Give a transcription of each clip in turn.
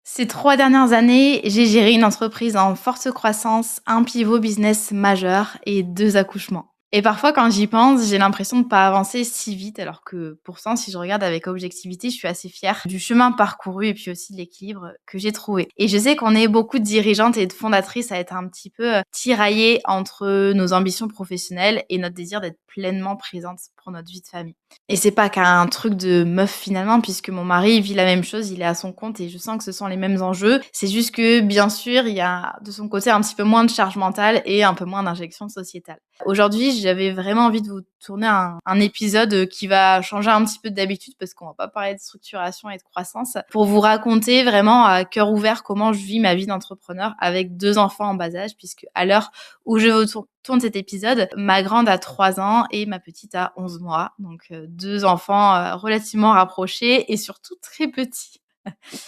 Ces 3 dernières années, j'ai géré une entreprise en forte croissance, un pivot business majeur et 2 accouchements. Et parfois, quand j'y pense, j'ai l'impression de pas avancer si vite, alors que pourtant, si je regarde avec objectivité, je suis assez fière du chemin parcouru et puis aussi de l'équilibre que j'ai trouvé. Et je sais qu'on est beaucoup de dirigeantes et de fondatrices à être un petit peu tiraillées entre nos ambitions professionnelles et notre désir d'être pleinement présente pour notre vie de famille. Et c'est pas qu'un truc de meuf finalement, puisque mon mari vit la même chose, il est à son compte et je sens que ce sont les mêmes enjeux. C'est juste que, bien sûr, il y a de son côté un petit peu moins de charge mentale et un peu moins d'injection sociétale. Aujourd'hui, j'avais vraiment envie de vous tourner un épisode qui va changer un petit peu d'habitude parce qu'on va pas parler de structuration et de croissance, pour vous raconter vraiment à cœur ouvert comment je vis ma vie d'entrepreneur avec 2 enfants en bas âge, puisque à l'heure où je vous tourne cet épisode, ma grande a 3 ans et ma petite a 11 mois. Donc 2 enfants relativement rapprochés et surtout très petits.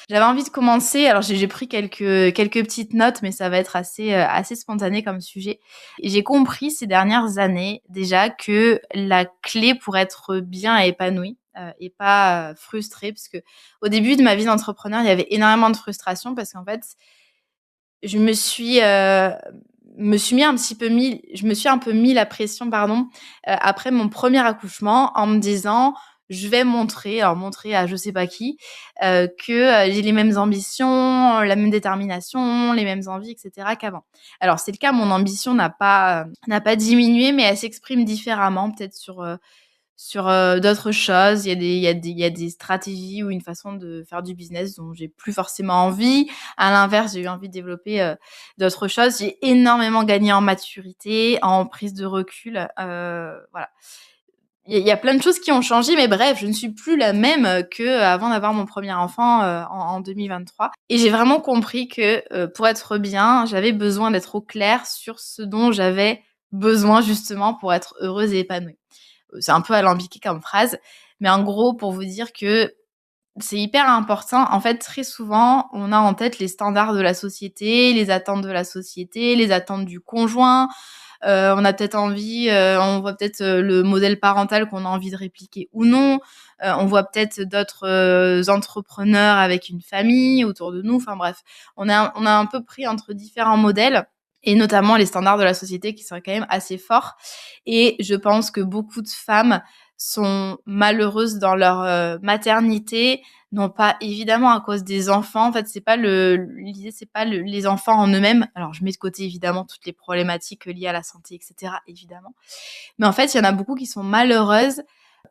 J'avais envie de commencer, alors j'ai pris quelques petites notes, mais ça va être assez spontané comme sujet. Et j'ai compris ces dernières années déjà que la clé pour être bien et épanoui, et pas frustrée, parce que au début de ma vie d'entrepreneur, il y avait énormément de frustration parce qu'en fait, je me suis un peu mis la pression, pardon, après mon premier accouchement en me disant: «Je vais montrer à je sais pas qui, que, j'ai les mêmes ambitions, la même détermination, les mêmes envies et cetera qu'avant». Alors c'est le cas, mon ambition n'a pas diminué, mais elle s'exprime différemment, peut-être sur d'autres choses. Il y a des stratégies ou une façon de faire du business dont j'ai plus forcément envie. À l'inverse, j'ai eu envie de développer, d'autres choses. J'ai énormément gagné en maturité, en prise de recul, voilà. Il y a plein de choses qui ont changé, mais bref, je ne suis plus la même, qu'avant d'avoir mon premier enfant, en 2023. Et j'ai vraiment compris que, pour être bien, j'avais besoin d'être au clair sur ce dont j'avais besoin justement pour être heureuse et épanouie. C'est un peu alambiqué comme phrase, mais en gros, pour vous dire que c'est hyper important. En fait, très souvent, on a en tête les standards de la société, les attentes de la société, les attentes du conjoint. On a peut-être envie, on voit peut-être, le modèle parental qu'on a envie de répliquer ou non. On voit peut-être d'autres, entrepreneurs avec une famille autour de nous. Enfin bref, on a un peu pris entre différents modèles et notamment les standards de la société qui sont quand même assez forts. Et je pense que beaucoup de femmes sont malheureuses dans leur, maternité, non pas évidemment à cause des enfants. En fait, c'est pas l'idée, c'est pas les enfants en eux-mêmes. Alors, je mets de côté évidemment toutes les problématiques liées à la santé, et cetera, évidemment. Mais en fait, il y en a beaucoup qui sont malheureuses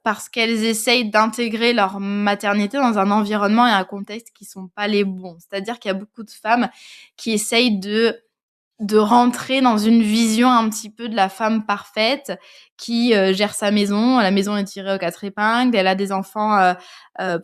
parce qu'elles essayent d'intégrer leur maternité dans un environnement et un contexte qui sont pas les bons. C'est-à-dire qu'il y a beaucoup de femmes qui essayent de rentrer dans une vision un petit peu de la femme parfaite qui, gère sa maison. La maison est tirée aux 4 épingles. Elle a des enfants,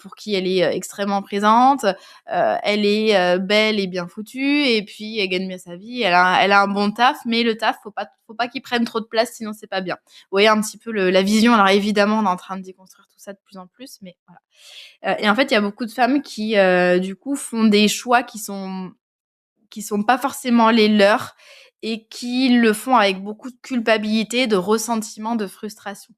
pour qui elle est, extrêmement présente. Elle est, belle et bien foutue et puis elle gagne bien sa vie. Elle a un bon taf, mais le taf, faut pas qu'il prenne trop de place, sinon c'est pas bien. Vous voyez un petit peu la vision. Alors évidemment, on est en train de déconstruire tout ça de plus en plus, mais voilà. Et en fait, il y a beaucoup de femmes qui, du coup, font des choix qui sont pas forcément les leurs et qui le font avec beaucoup de culpabilité, de ressentiment, de frustration.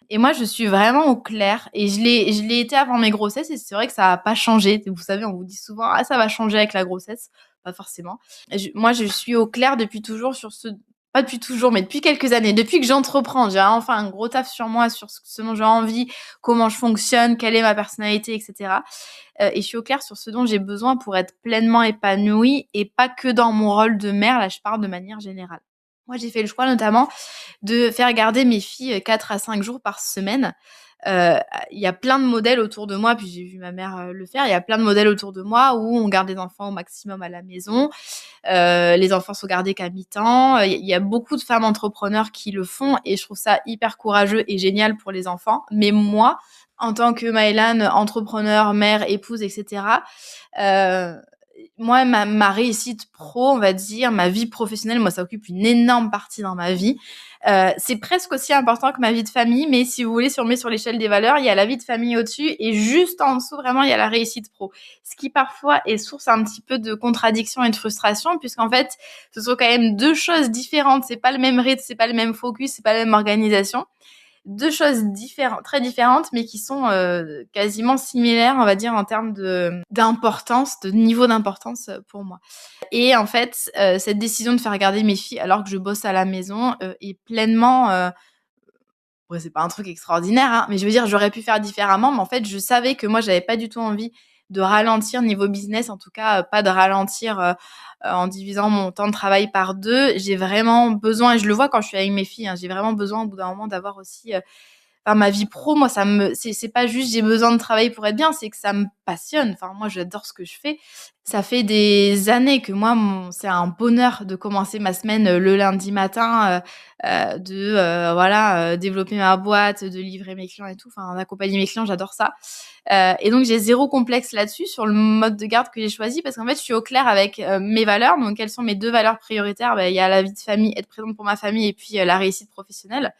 Et moi, je suis vraiment au clair et je l'ai été avant mes grossesses et c'est vrai que ça a pas changé. Vous savez, on vous dit souvent: «Ah, ça va changer avec la grossesse». Pas forcément. Moi, je suis au clair depuis toujours sur ce pas depuis toujours, mais depuis quelques années. Depuis que j'entreprends, j'ai enfin un gros taf sur moi, sur ce dont j'ai envie, comment je fonctionne, quelle est ma personnalité et cetera. Et je suis au clair sur ce dont j'ai besoin pour être pleinement épanouie et pas que dans mon rôle de mère. Là, je parle de manière générale. Moi, j'ai fait le choix notamment de faire garder mes filles 4 à 5 jours par semaine. Heu, il y a plein de modèles autour de moi, puis j'ai vu ma mère, le faire. Il y a plein de modèles autour de moi où on garde les enfants au maximum à la maison. Les enfants sont gardés qu'à mi-temps. Il y a beaucoup de femmes entrepreneurs qui le font et je trouve ça hyper courageux et génial pour les enfants. Mais moi, en tant que Maëlane, entrepreneur, mère, épouse et cetera, heu, moi, ma réussite pro, on va dire, ma vie professionnelle, moi, ça occupe une énorme partie dans ma vie. C'est presque aussi important que ma vie de famille, mais si vous voulez, si on met sur l'échelle des valeurs, il y a la vie de famille au-dessus et juste en dessous, vraiment, il y a la réussite pro. Ce qui parfois est source un petit peu de contradiction et de frustration, puisqu'en fait, ce sont quand même 2 choses différentes. C'est pas le même rythme, c'est pas le même focus, c'est pas la même organisation. 2 choses très différentes, mais qui sont, quasiment similaires, on va dire, en termes d'importance, de niveau d'importance, pour moi. Et en fait, cette décision de faire garder mes filles alors que je bosse à la maison, est pleinement, ouais, c'est pas un truc extraordinaire, hein, mais je veux dire, j'aurais pu faire différemment, mais en fait, je savais que moi, j'avais pas du tout envie de ralentir niveau business, en tout cas, pas de ralentir, en divisant mon temps de travail par 2. J'ai vraiment besoin et je le vois quand je suis avec mes filles, hein, j'ai vraiment besoin au bout d'un moment d'avoir aussi, enfin, ma vie pro, moi, ça me c'est pas juste j'ai besoin de travailler pour être bien, c'est que ça me passionne. Enfin, moi, j'adore ce que je fais. Ça fait des années que moi, c'est un bonheur de commencer ma semaine, le lundi matin, voilà, développer ma boîte, de livrer mes clients et tout, enfin, d'accompagner mes clients, j'adore ça. Et donc j'ai zéro complexe là-dessus, sur le mode de garde que j'ai choisi parce qu'en fait, je suis au clair avec, mes valeurs. Donc quelles sont mes 2 valeurs prioritaires? Bah, il y a la vie de famille, être présente pour ma famille et puis, la réussite professionnelle.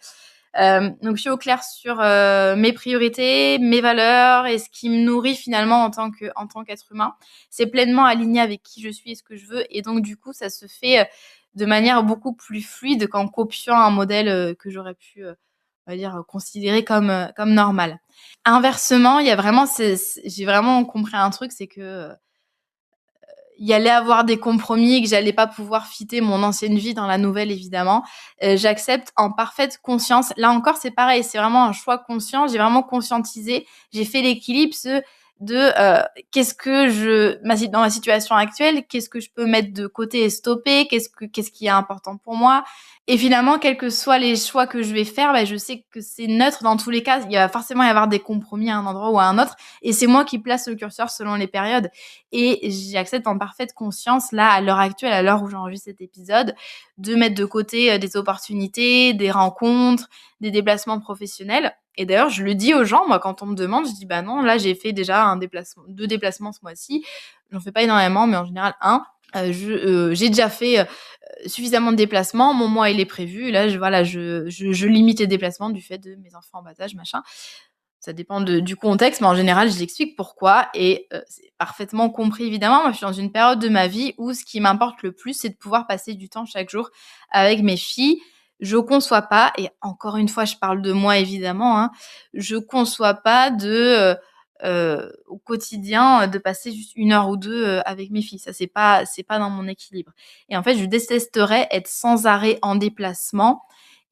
Donc je suis au clair sur, mes priorités, mes valeurs et ce qui me nourrit finalement en tant qu'être humain. C'est pleinement aligné avec qui je suis et ce que je veux et donc du coup, ça se fait, de manière beaucoup plus fluide qu'en copiant un modèle, que j'aurais pu, on va dire, considérer comme normal. Inversement, il y a vraiment j'ai vraiment compris un truc, c'est que, il y allait avoir des compromis et que j'allais pas pouvoir fitter mon ancienne vie dans la nouvelle évidemment. J'accepte en parfaite conscience. Là encore, c'est pareil, c'est vraiment un choix conscient. J'ai vraiment conscientisé, j'ai fait l'équilibre de, qu'est-ce que dans ma situation actuelle, qu'est-ce que je peux mettre de côté et stopper? Qu'est-ce qui est important pour moi? Et finalement, quels que soient les choix que je vais faire, bah, je sais que c'est neutre dans tous les cas. Il va forcément y avoir des compromis à un endroit ou à un autre et c'est moi qui place le curseur selon les périodes. Et j'accepte en parfaite conscience, là, à l'heure actuelle, à l'heure où j'enregistre cet épisode, de mettre de côté des opportunités, des rencontres, des déplacements professionnels. Et d'ailleurs, je le dis aux gens, moi, quand on me demande, je dis, bah non, là, j'ai fait déjà 2 déplacements ce mois-ci. J'en fais pas énormément, mais en général, un. J'ai déjà fait suffisamment de déplacements. Mon mois, il est prévu. Là, je limite les déplacements du fait de mes enfants en bas âge, machin. Ça dépend du contexte, mais en général, je l'explique pourquoi et c'est parfaitement compris évidemment. Moi, je suis dans une période de ma vie où ce qui m'importe le plus, c'est de pouvoir passer du temps chaque jour avec mes filles. Je conçois pas et encore une fois, je parle de moi évidemment, hein, je conçois pas au quotidien, de passer juste 1 heure ou 2 avec mes filles. Ça, c'est pas dans mon équilibre et en fait, je détesterais être sans arrêt en déplacement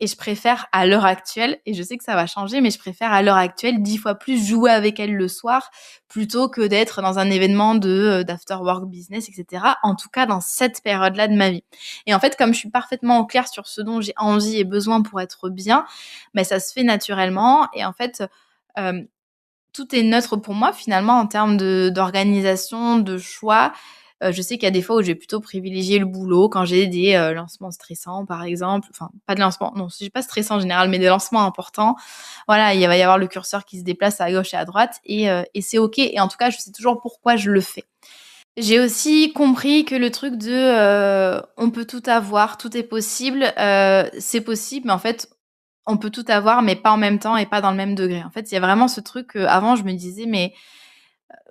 et je préfère à l'heure actuelle, et je sais que ça va changer, mais je préfère à l'heure actuelle 10 fois plus jouer avec elles le soir plutôt que d'être dans un événement d'after work business, et cetera. En tout cas, dans cette période-là de ma vie. Et en fait, comme je suis parfaitement au clair sur ce dont j'ai envie et besoin pour être bien, bah, ça se fait naturellement. Et en fait, hem, tout est neutre pour moi finalement en termes d'organisation, de choix. Je sais qu'il y a des fois où je vais plutôt privilégier le boulot quand j'ai des, lancements stressants par exemple, enfin pas de lancement, non, c'est pas stressant en général, mais des lancements importants. Voilà, il va y avoir le curseur qui se déplace à gauche et à droite et c'est OK et en tout cas, je sais toujours pourquoi je le fais. J'ai aussi compris que le truc on peut tout avoir, tout est possible, c'est possible, mais en fait, on peut tout avoir, mais pas en même temps et pas dans le même degré. En fait, il y a vraiment ce truc, avant je me disais: «Mais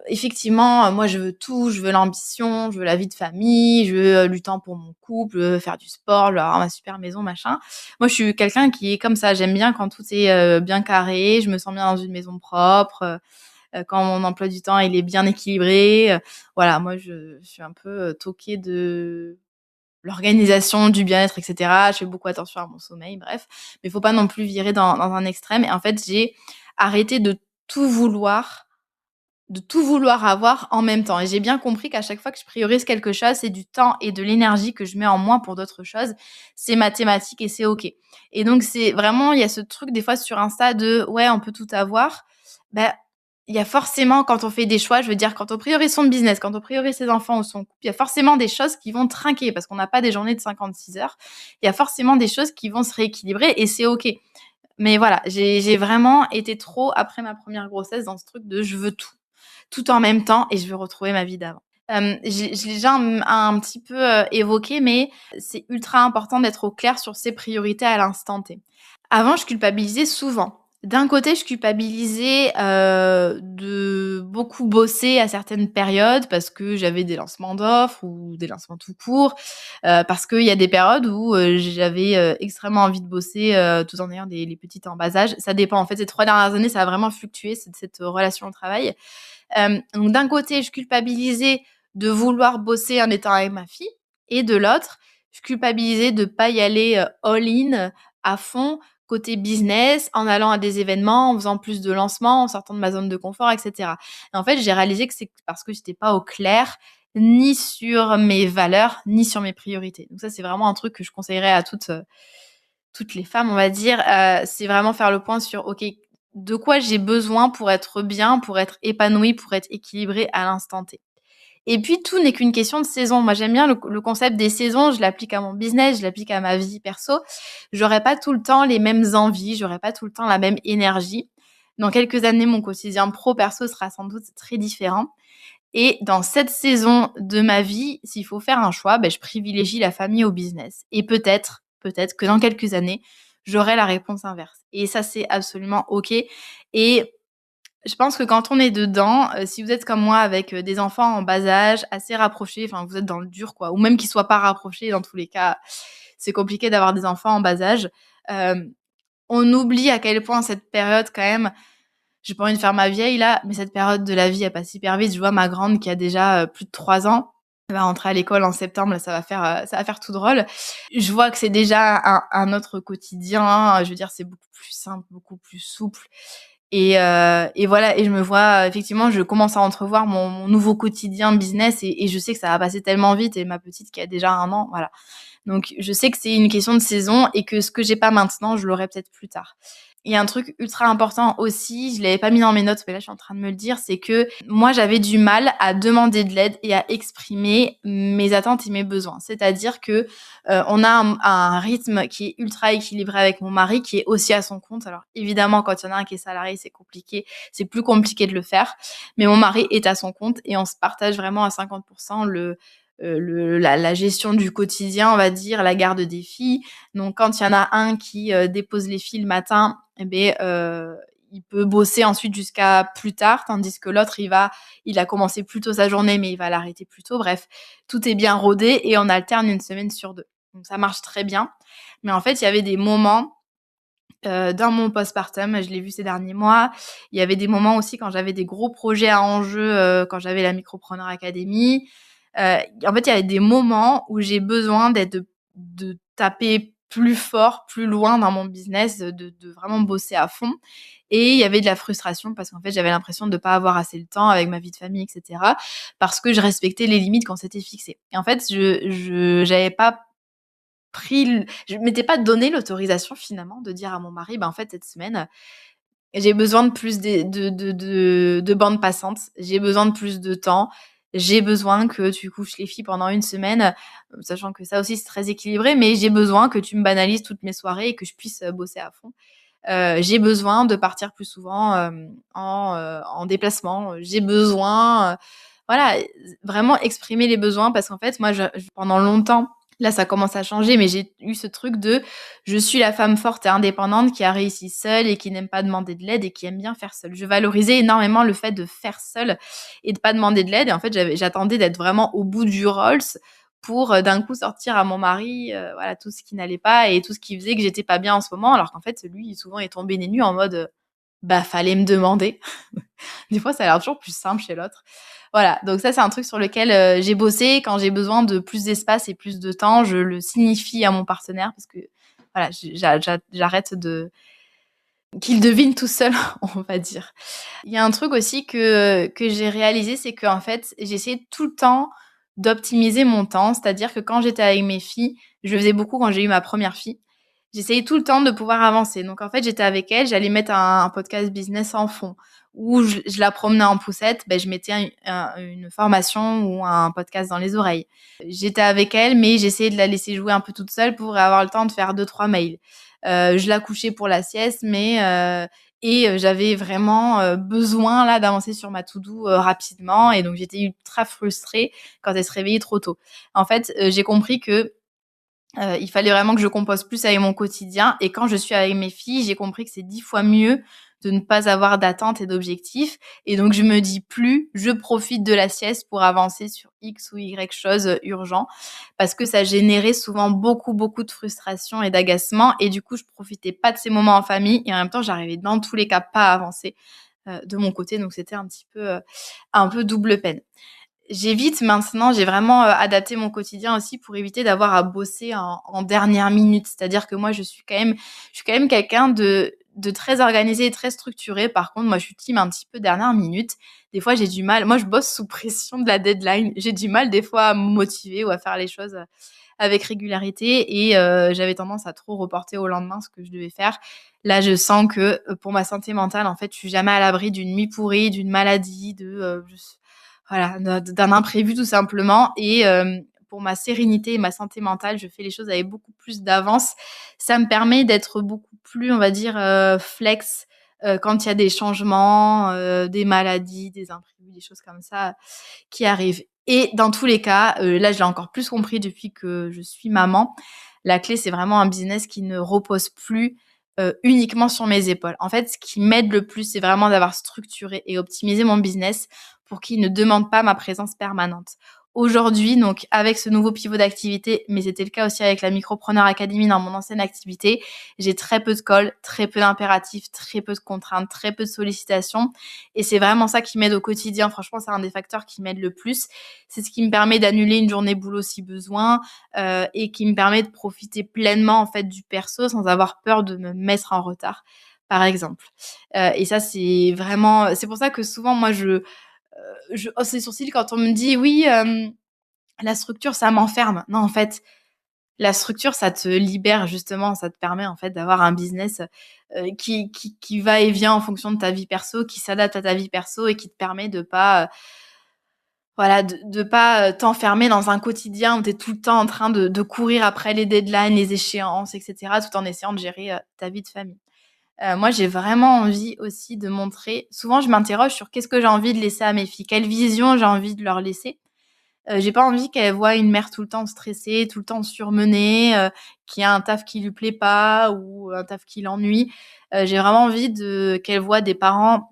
effectivement, moi je veux tout, je veux l'ambition, je veux la vie de famille, je veux, du temps pour mon couple, faire du sport, je veux avoir ma super maison, machin». Moi, je suis quelqu'un qui est comme ça, j'aime bien quand tout est, bien carré, je me sens bien dans une maison propre, quand mon emploi du temps il est bien équilibré, voilà, moi je suis un peu, toquée de l'organisation, du bien-être et cetera. Je fais beaucoup attention à mon sommeil, bref, mais il faut pas non plus virer dans un extrême et en fait, j'ai arrêté tout vouloir de tout vouloir avoir en même temps et j'ai bien compris qu'à chaque fois que je priorise quelque chose, c'est du temps et de l'énergie que je mets en moins pour d'autres choses. C'est mathématique et c'est OK. Et donc c'est vraiment il y a ce truc des fois sur Insta de: «Ouais, on peut tout avoir». Bah, il y a forcément quand on fait des choix, je veux dire quand on priorise son business, quand on priorise ses enfants ou son couple, il y a forcément des choses qui vont trinquer parce qu'on n'a pas des journées de 56 heures. Il y a forcément des choses qui vont se rééquilibrer et c'est OK. Mais voilà, j'ai vraiment été trop après ma première grossesse dans ce truc de: «Je veux tout». Tout en même temps et je veux retrouver ma vie d'avant. Je l'ai déjà un petit peu, évoqué, mais c'est ultra important d'être au clair sur ses priorités à l'instant T. Avant, je culpabilisais souvent. D'un côté, je culpabilisais, de beaucoup bosser à certaines périodes parce que j'avais des lancements d'offres ou des lancements tout court, parce qu'il y a des périodes où, j'avais, extrêmement envie de bosser, tout en ayant les petites en bas âge. Ça dépend. En fait, ces 3 dernières années, ça a vraiment fluctué cette relation au travail. Donc d'un côté, je culpabilisais de vouloir bosser en étant avec ma fille et de l'autre, je culpabilisais de pas y aller, all-in, à fond, côté business, en allant à des événements, en faisant plus de lancements, en sortant de ma zone de confort et cetera. Et en fait, j'ai réalisé que c'est parce que j'étais pas au clair, ni sur mes valeurs, ni sur mes priorités. Donc ça, c'est vraiment un truc que je conseillerais à toutes les femmes, on va dire, c'est vraiment faire le point sur: «OK, de quoi j'ai besoin pour être bien, pour être épanouie, pour être équilibrée à l'instant T?» Et puis tout n'est qu'une question de saison. Moi, j'aime bien le concept des saisons, je l'applique à mon business, je l'applique à ma vie perso. J'aurai pas tout le temps les mêmes envies, j'aurai pas tout le temps la même énergie. Dans quelques années, mon quotidien pro perso sera sans doute très différent et dans cette saison de ma vie, s'il faut faire un choix, je privilégie la famille au business et peut-être que dans quelques années, j'aurai la réponse inverse et ça, c'est absolument OK et je pense que quand on est dedans, si vous êtes comme moi avec, des enfants en bas âge, assez rapprochés, enfin vous êtes dans le dur quoi, ou même qu'ils soient pas rapprochés, dans tous les cas, c'est compliqué d'avoir des enfants en bas âge. Hem, on oublie à quel point cette période quand même, j'ai pas envie de faire ma vieille là, mais cette période de la vie, elle passe hyper vite. Je vois ma grande qui a déjà, plus de 3 ans. Elle va rentrer à l'école en septembre, là, ça va faire tout drôle. Je vois que c'est déjà un autre quotidien, hein. Je veux dire, c'est beaucoup plus simple, beaucoup plus souple et voilà et je me vois, effectivement, je commence à entrevoir mon nouveau quotidien business et je sais que ça va passer tellement vite et ma petite qui a déjà 1 an, voilà. Donc je sais que c'est une question de saison et que ce que j'ai pas maintenant, je l'aurai peut-être plus tard. Il y a un truc ultra important aussi, je l'avais pas mis dans mes notes, mais là je suis en train de me le dire, c'est que moi j'avais du mal à demander de l'aide et à exprimer mes attentes et mes besoins. C'est-à-dire que on a un rythme qui est ultra équilibré avec mon mari, qui est aussi à son compte. Alors évidemment, quand il y en a un qui est salarié, c'est compliqué, c'est plus compliqué de le faire. Mais mon mari est à son compte et on se partage vraiment à 50% la gestion du quotidien, on va dire, la garde des filles. Donc quand il y en a un qui dépose les filles le matin, il peut bosser ensuite jusqu'à plus tard, tandis que l'autre, il a commencé plus tôt sa journée, mais il va l'arrêter plus tôt. Bref, tout est bien rodé et on alterne une semaine sur 2. Donc ça marche très bien. Mais en fait, il y avait des moments, dans mon postpartum, je l'ai vu ces derniers mois, il y avait des moments aussi quand j'avais des gros projets à enjeu, quand j'avais la Micropreneur Academy. En fait, il y avait des moments où j'ai besoin de taper plus fort, plus loin dans mon business, de vraiment bosser à fond et il y avait de la frustration parce qu'en fait, j'avais l'impression de pas avoir assez le temps avec ma vie de famille et cetera, parce que je respectais les limites qu'on s'était fixées et en fait, je j'avais pas je m'étais pas donné l'autorisation finalement de dire à mon mari: en fait, cette semaine, j'ai besoin de plus de bande passante, j'ai besoin de plus de temps, j'ai besoin que tu couches les filles pendant une semaine, sachant que ça aussi c'est très équilibré, mais j'ai besoin que tu me banalises toutes mes soirées et que je puisse, bosser à fond. J'ai besoin de partir plus souvent, en déplacement, j'ai besoin, voilà, vraiment exprimer les besoins parce qu'en fait moi je pendant longtemps, là ça commence à changer, mais j'ai eu ce truc de: «Je suis la femme forte et indépendante qui a réussi seule et qui n'aime pas demander de l'aide et qui aime bien faire seule». Je valorisais énormément le fait de faire seule et de pas demander de l'aide et en fait j'attendais d'être vraiment au bout du Rolls pour, d'un coup sortir à mon mari, voilà tout ce qui n'allait pas et tout ce qui faisait que j'étais pas bien en ce moment. Alors qu'en fait lui souvent est tombé des nues en mode, fallait me demander. Des fois ça a l'air toujours plus simple chez l'autre. Voilà, donc ça c'est un truc sur lequel, j'ai bossé. Quand j'ai besoin de plus d'espace et plus de temps, je le signifie à mon partenaire parce que voilà, j'arrête de qu'il devine tout seul, on va dire. Il y a un truc aussi que j'ai réalisé, c'est qu'en fait, j'essayais tout le temps d'optimiser mon temps. C'est-à-dire que quand j'étais avec mes filles, je le faisais beaucoup quand j'ai eu ma première fille, j'essayais tout le temps de pouvoir avancer. Donc en fait, j'étais avec elle, j'allais mettre un podcast business en fond ou je la promenais en poussette, je mettais une formation ou un podcast dans les oreilles. J'étais avec elle, mais j'essayais de la laisser jouer un peu toute seule pour avoir le temps de faire 2-3 mails. Je la couchais pour la sieste, j'avais vraiment, besoin là d'avancer sur ma to do, rapidement et donc j'étais ultra frustrée quand elle se réveillait trop tôt. En fait, j'ai compris que Il fallait vraiment que je compose plus avec mon quotidien et quand je suis avec mes filles, j'ai compris que c'est 10 fois mieux de ne pas avoir d'attente et d'objectifs et donc je me dis plus: «Je profite de la sieste pour avancer sur X ou Y chose, urgent». Parce que ça générait souvent beaucoup, beaucoup de frustration et d'agacement et du coup, je profitais pas de ces moments en famille et en même temps, j'arrivais dans tous les cas pas à avancer, de mon côté donc c'était un peu double peine. J'évite maintenant, j'ai vraiment, adapté mon quotidien aussi pour éviter d'avoir à bosser en dernière minute. C'est-à-dire que moi, je suis quand même quelqu'un de très organisé et très structuré. Par contre, moi, je suis team un petit peu dernière minute. Des fois, j'ai du mal moi, je bosse sous pression de la deadline. J'ai du mal des fois à me motiver ou à faire les choses, avec régularité et j'avais tendance à trop reporter au lendemain ce que je devais faire. Là, je sens que, pour ma santé mentale, en fait, je suis jamais à l'abri d'une nuit pourrie, d'une maladie, voilà, d'un imprévu tout simplement et pour ma sérénité et ma santé mentale, je fais les choses avec beaucoup plus d'avance. Ça me permet d'être beaucoup plus, on va dire, flex, quand il y a des changements, des maladies, des imprévus, des choses comme ça qui arrivent et dans tous les cas, là, je l'ai encore plus compris depuis que je suis maman, la clé, c'est vraiment un business qui ne repose plus, uniquement sur mes épaules. En fait, ce qui m'aide le plus, c'est vraiment d'avoir structuré et optimisé mon business pour qu'il ne demande pas ma présence permanente. Aujourd'hui, donc avec ce nouveau pivot d'activité, mais c'était le cas aussi avec la Micropreneur Academy dans mon ancienne activité, j'ai très peu de calls, très peu d'impératifs, très peu de contraintes, très peu de sollicitations et c'est vraiment ça qui m'aide au quotidien. Franchement, c'est un des facteurs qui m'aide le plus. C'est ce qui me permet d'annuler une journée boulot si besoin, et qui me permet de profiter pleinement, en fait, du perso sans avoir peur de me mettre en retard, par exemple. Et ça, c'est pour ça que souvent, moi, je hausse les sourcils quand on me dit: «Oui, la structure, ça m'enferme». Non, en fait, la structure, ça te libère justement, ça te permet, en fait, d'avoir un business, qui va et vient en fonction de ta vie perso, qui s'adapte à ta vie perso et qui te permet de pas, voilà, de pas, t'enfermer dans un quotidien où tu es tout le temps en train de courir après les deadlines, les échéances et cetera, tout en essayant de gérer, ta vie de famille. Moi, j'ai vraiment envie aussi de montrer souvent je m'interroge sur qu'est-ce que j'ai envie de laisser à mes filles? Quelle vision j'ai envie de leur laisser? J'ai pas envie qu'elles voient une mère tout le temps stressée, tout le temps surmenée, qui a un taf qui lui plaît pas ou un taf qui l'ennuie. J'ai vraiment envie qu'elles voient des parents,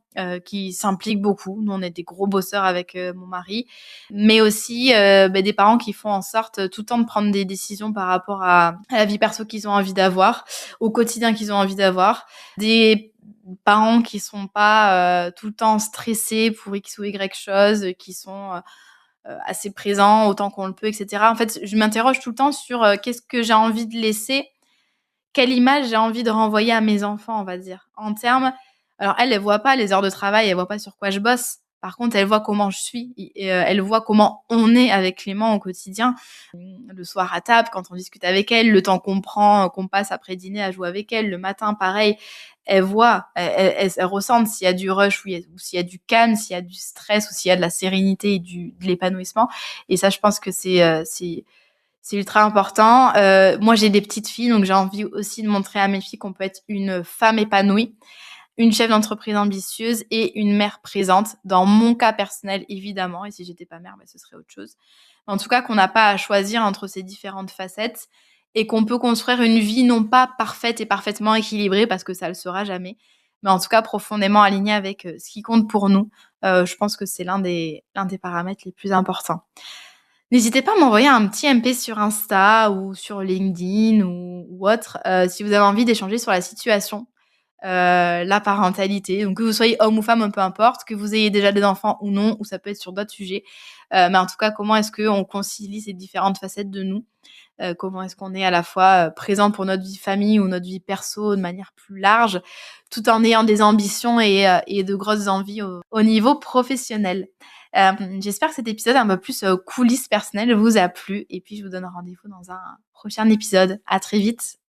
qui s'impliquent beaucoup. Nous, on est des gros bosseurs avec, mon mari, mais aussi, des parents qui font en sorte, tout le temps de prendre des décisions par rapport à la vie perso qu'ils ont envie d'avoir, au quotidien qu'ils ont envie d'avoir. Des parents qui sont pas, tout le temps stressés pour X ou Y chose, qui sont, assez présent autant qu'on le peut et cetera. En fait, je m'interroge tout le temps sur, qu'est-ce que j'ai envie de laisser? Quelle image j'ai envie de renvoyer à mes enfants, on va dire? En termes alors elles voient pas les heures de travail, elles voient pas sur quoi je bosse. Par contre, elles voient comment je suis et elles voient comment on est avec Clément au quotidien. Le soir à table, quand on discute avec elles, le temps qu'on prend, qu'on passe après dîner à jouer avec elles, le matin pareil. Elles voient, elles ressentent s'il y a du rush ou s'il y a du calme, s'il y a du stress ou s'il y a de la sérénité et de l'épanouissement et ça, je pense que c'est ultra important. Moi, j'ai des petites filles, donc j'ai envie aussi de montrer à mes filles qu'on peut être une femme épanouie, une chef d'entreprise ambitieuse et une mère présente. Dans mon cas personnel, évidemment, et si j'étais pas mère, ce serait autre chose. En tout cas, qu'on n'a pas à choisir entre ces différentes facettes et qu'on peut construire une vie non pas parfaite et parfaitement équilibrée, parce que ça le sera jamais, mais en tout cas profondément alignée avec ce qui compte pour nous. Je pense que c'est l'un des paramètres les plus importants. N'hésitez pas à m'envoyer un petit MP sur Insta ou sur LinkedIn ou autre, si vous avez envie d'échanger sur la situation, la parentalité, donc que vous soyez homme ou femme, peu importe, que vous ayez déjà des enfants ou non, ou ça peut être sur d'autres sujets. Mais en tout cas, comment est-ce qu'on concilie ces différentes facettes de nous? Comment est-ce qu'on est à la fois, présent pour notre vie famille ou notre vie perso de manière plus large, tout en ayant des ambitions et de grosses envies au niveau professionnel. J'espère que cet épisode un peu plus, coulisses personnelles vous a plu et puis je vous donne rendez-vous dans un prochain épisode. À très vite.